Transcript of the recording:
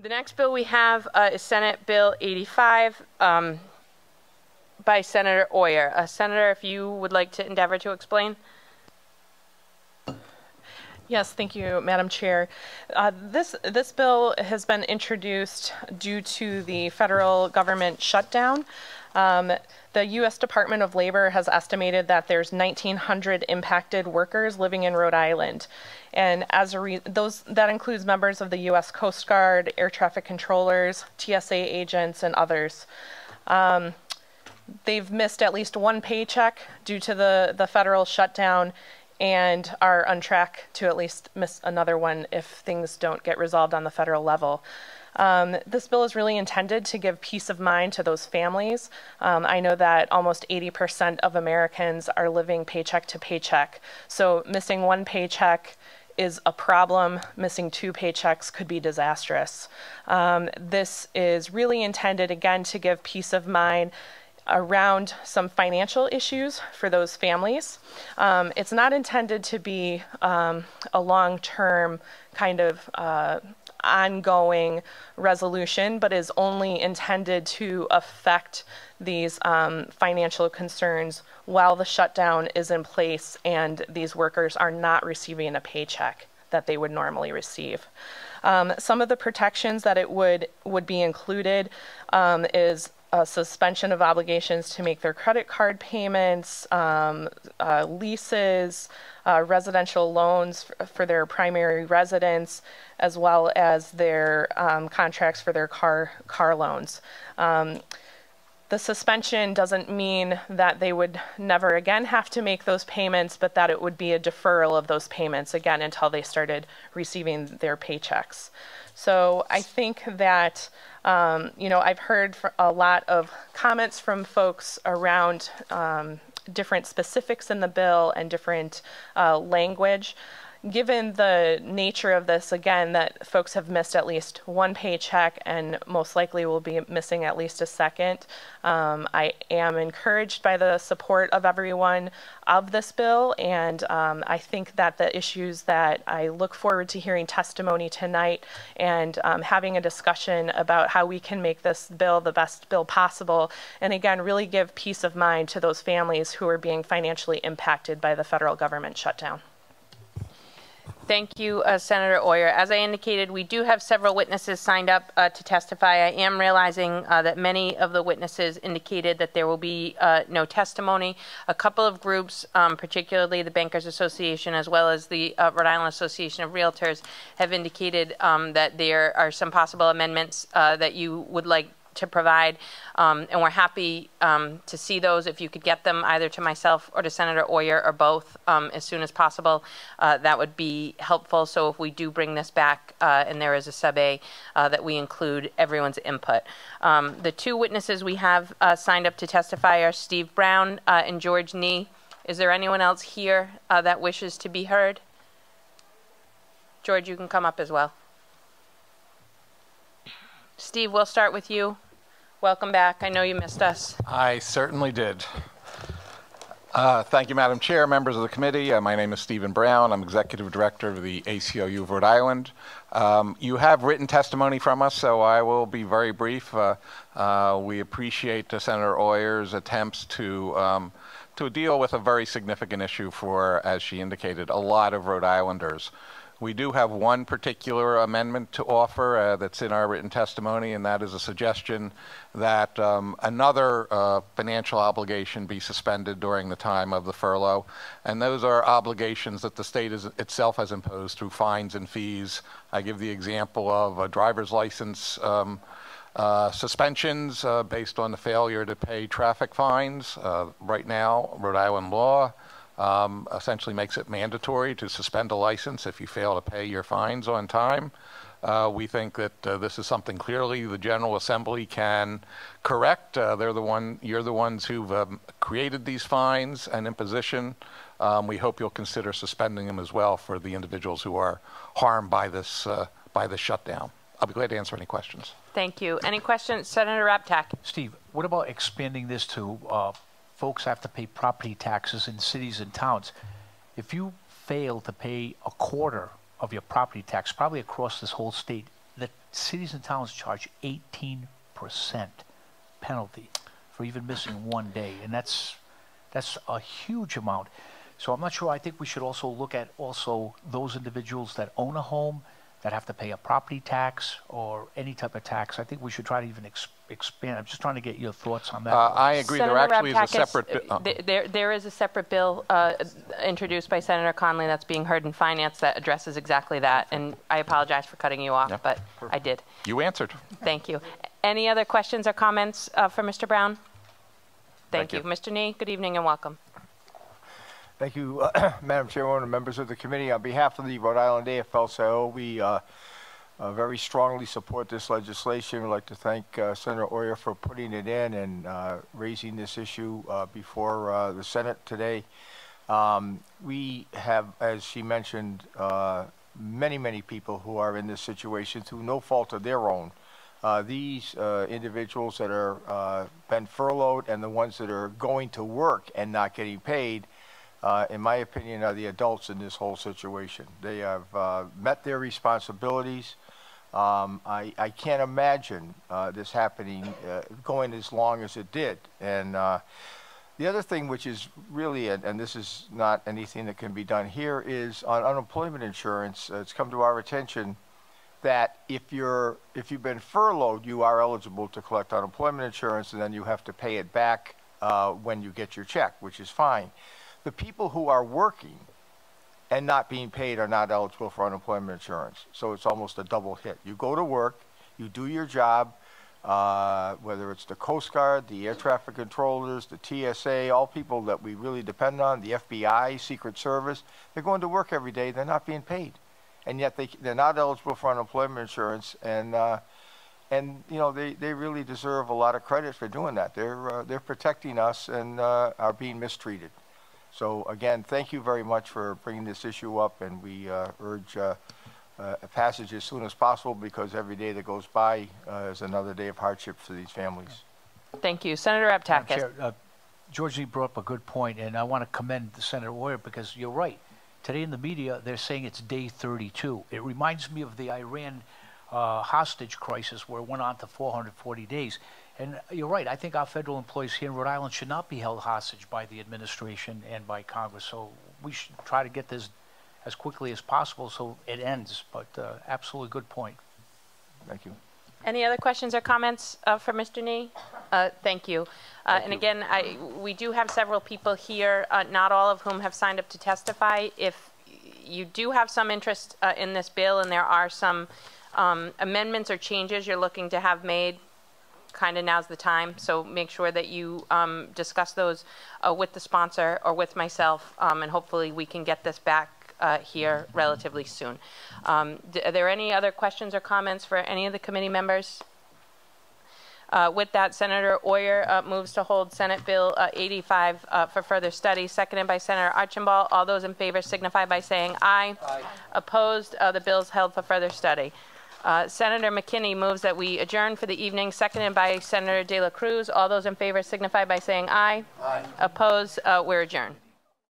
The next bill we have is Senate Bill 85 by Senator Oyer. Senator, if you would like to endeavor to explain. Yes, thank you, Madam Chair. This bill has been introduced due to the federal government shutdown. The U.S. Department of Labor has estimated that there's 1,900 impacted workers living in Rhode Island. And as that includes members of the U.S. Coast Guard, air traffic controllers, TSA agents, and others. They've missed at least one paycheck due to the federal shutdown and are on track to at least miss another one if things don't get resolved on the federal level. This bill is really intended to give peace of mind to those families. I know that almost 80% of Americans are living paycheck to paycheck. So missing one paycheck is a problem. Missing two paychecks could be disastrous. This is really intended, again, to give peace of mind around some financial issues for those families. It's not intended to be a long-term kind of ongoing resolution, but is only intended to affect these financial concerns while the shutdown is in place and these workers are not receiving a paycheck that they would normally receive. Some of the protections that it would be included is a suspension of obligations to make their credit card payments, leases, residential loans for their primary residence, as well as their contracts for their car loans. The suspension doesn't mean that they would never again have to make those payments, but that it would be a deferral of those payments again until they started receiving their paychecks. So I think that I've heard a lot of comments from folks around different specifics in the bill and different language. Given the nature of this, again, that folks have missed at least one paycheck and most likely will be missing at least a second, I am encouraged by the support of everyone of this bill, and I think that the issues that I look forward to hearing testimony tonight and having a discussion about how we can make this bill the best bill possible, and again, really give peace of mind to those families who are being financially impacted by the federal government shutdown. Thank you, Senator Oyer. As I indicated, we do have several witnesses signed up to testify. I am realizing that many of the witnesses indicated that there will be no testimony. A couple of groups, particularly the Bankers Association as well as the Rhode Island Association of Realtors, have indicated that there are some possible amendments that you would like to provide, and we're happy to see those. If you could get them either to myself or to Senator Oyer or both as soon as possible, that would be helpful. So if we do bring this back and there is a sub-A, that we include everyone's input. The two witnesses we have signed up to testify are Steve Brown and George Nee. Is there anyone else here that wishes to be heard? George, you can come up as well. Steve, we'll start with you. Welcome back. I know you missed us. I certainly did. Thank you, Madam Chair, members of the committee. My name is Stephen Brown. I'm Executive Director of the ACLU of Rhode Island. You have written testimony from us, so I will be very brief. We appreciate Senator Oyer's attempts to deal with a very significant issue for, as she indicated, a lot of Rhode Islanders. We do have one particular amendment to offer that's in our written testimony, and that is a suggestion that another financial obligation be suspended during the time of the furlough. And those are obligations that the state itself has imposed through fines and fees. I give the example of a driver's license suspensions based on the failure to pay traffic fines. Right now, Rhode Island law essentially makes it mandatory to suspend a license if you fail to pay your fines on time. We think that this is something clearly the General Assembly can correct. You're the ones who've created these fines and imposition. We hope you'll consider suspending them as well for the individuals who are harmed by this shutdown. I'll be glad to answer any questions. Thank you. Any questions? Senator Raptak. Steve, what about expanding this to folks have to pay property taxes in cities and towns? If you fail to pay a quarter of your property tax, probably across this whole state, the cities and towns charge 18% penalty for even missing one day, and that's a huge amount. So I'm not sure. I think we should also look at also those individuals that own a home that have to pay a property tax or any type of tax. I think we should try to even expand. I'm just trying to get your thoughts on that. I agree. Senator There actually is a Raptakis, separate. there is a separate bill introduced by Senator Conley that's being heard in finance that addresses exactly that. And I apologize for cutting you off, Yeah. but I did. You answered. Thank you. Any other questions or comments for Mr. Brown? Thank you. you. Mr. Nee, good evening and welcome. Thank you, Madam Chairwoman and members of the committee. On behalf of the Rhode Island AFL-CIO, we very strongly support this legislation. We'd like to thank Senator Oyer for putting it in and raising this issue before the Senate today. We have, as she mentioned, many, many people who are in this situation through no fault of their own. These individuals that are been furloughed and the ones that are going to work and not getting paid, in my opinion, are the adults in this whole situation. They have met their responsibilities. I can't imagine this happening, going as long as it did. And the other thing, which is really, and this is not anything that can be done here, is on unemployment insurance. It's come to our attention that if you've been furloughed, you are eligible to collect unemployment insurance, and then you have to pay it back when you get your check, which is fine. The people who are working and not being paid are not eligible for unemployment insurance. So it's almost a double hit. You go to work, you do your job, whether it's the Coast Guard, the air traffic controllers, the TSA, all people that we really depend on, the FBI, Secret Service, they're going to work every day, they're not being paid. And yet they're not eligible for unemployment insurance, and you know, they really deserve a lot of credit for doing that. They're protecting us and are being mistreated. So again, thank you very much for bringing this issue up, and we urge a passage as soon as possible, because every day that goes by is another day of hardship for these families. Thank you. Senator Raptakis. Chair, George Lee brought up a good point, and I want to commend Senator Oyer, because you're right. Today in the media, they're saying it's day 32. It reminds me of the Iran hostage crisis, where it went on to 440 days. And you're right. I think our federal employees here in Rhode Island should not be held hostage by the administration and by Congress. So we should try to get this as quickly as possible so it ends. But absolutely good point. Thank you. Any other questions or comments for Mr. Nee? Thank you. And again, we do have several people here, not all of whom have signed up to testify. If you do have some interest in this bill and there are some amendments or changes you're looking to have made, kind of now's the time. So make sure that you discuss those with the sponsor or with myself, and hopefully we can get this back here relatively soon. Are there any other questions or comments for any of the committee members? With that, Senator Oyer moves to hold Senate Bill 85 for further study, seconded by Senator Archambault. All those in favor signify by saying aye. Aye. Opposed? The bill is held for further study. Senator McKinney moves that we adjourn for the evening, seconded by Senator De La Cruz. All those in favor signify by saying aye. Aye. Opposed? We're adjourned.